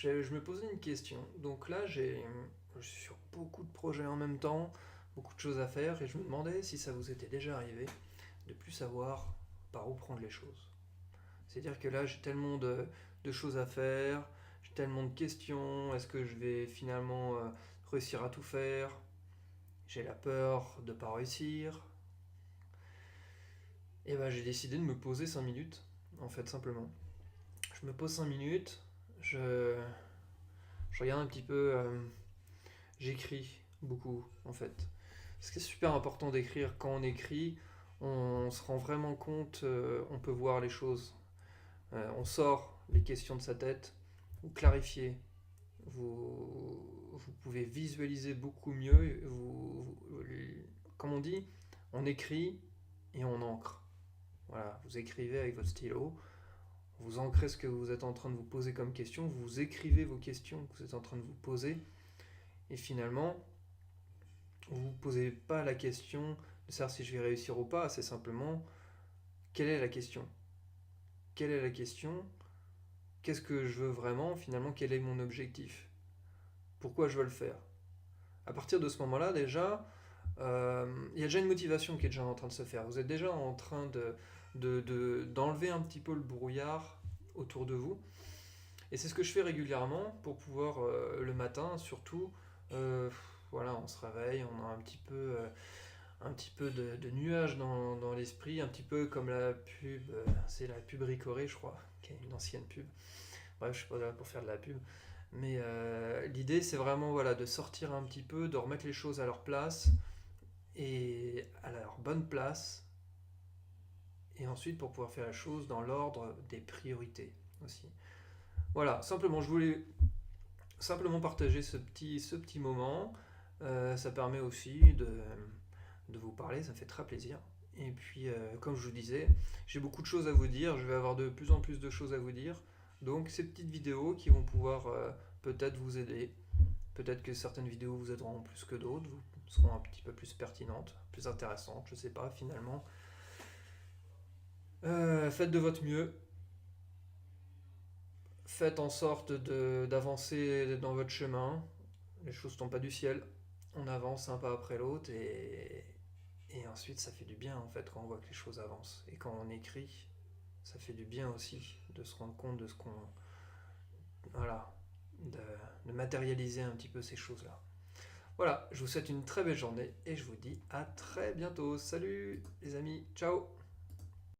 Je me posais une question. Donc là, je suis sur beaucoup de projets en même temps, beaucoup de choses à faire, et je me demandais si ça vous était déjà arrivé de plus savoir par où prendre les choses. C'est-à-dire que là, j'ai tellement de choses à faire, j'ai tellement de questions, est-ce que je vais finalement réussir à tout faire? J'ai la peur de ne pas réussir. Et ben j'ai décidé de me poser 5 minutes, en fait, simplement. Je me pose 5 minutes, je, je regarde un petit peu, j'écris beaucoup, en fait. Ce qui est super important d'écrire, quand on écrit, on se rend vraiment compte, on peut voir les choses. On sort les questions de sa tête, vous clarifiez, vous pouvez visualiser beaucoup mieux. Comme on dit, on écrit et on encre. Voilà, vous écrivez avec votre stylo, vous ancrez ce que vous êtes en train de vous poser comme question, vous écrivez vos questions que vous êtes en train de vous poser, et finalement, vous ne vous posez pas la question de savoir si je vais réussir ou pas, c'est simplement quelle est la question? Quelle est la question? Qu'est-ce que je veux vraiment? Finalement, quel est mon objectif? Pourquoi je veux le faire? À partir de ce moment-là, déjà, il y a déjà une motivation qui est déjà en train de se faire. Vous êtes déjà en train d'enlever un petit peu le brouillard autour de vous. Et c'est ce que je fais régulièrement pour pouvoir, le matin, surtout, euh, voilà, on se réveille, on a un petit peu de nuages dans l'esprit, un petit peu comme la pub, c'est la pub Ricoré, je crois, qui est une ancienne pub. Bref, je suis pas là pour faire de la pub. Mais l'idée, c'est vraiment voilà, de sortir un petit peu, de remettre les choses à leur place et à leur bonne place, et ensuite pour pouvoir faire la chose dans l'ordre des priorités aussi. Voilà, simplement, je voulais simplement partager ce petit moment. Ça permet aussi de vous parler, ça me fait très plaisir. Et puis, comme je vous disais, j'ai beaucoup de choses à vous dire, je vais avoir de plus en plus de choses à vous dire. Donc, ces petites vidéos qui vont pouvoir peut-être vous aider. Peut-être que certaines vidéos vous aideront plus que d'autres, vous seront un petit peu plus pertinentes, plus intéressantes, je sais pas finalement. Faites de votre mieux, faites en sorte d'avancer dans votre chemin. Les choses ne tombent pas du ciel. On avance un pas après l'autre et ensuite ça fait du bien en fait quand on voit que les choses avancent. Et quand on écrit, ça fait du bien aussi de se rendre compte de ce qu'on. Voilà, de, de matérialiser un petit peu ces choses-là. Voilà, je vous souhaite une très belle journée et je vous dis à très bientôt. Salut les amis, ciao.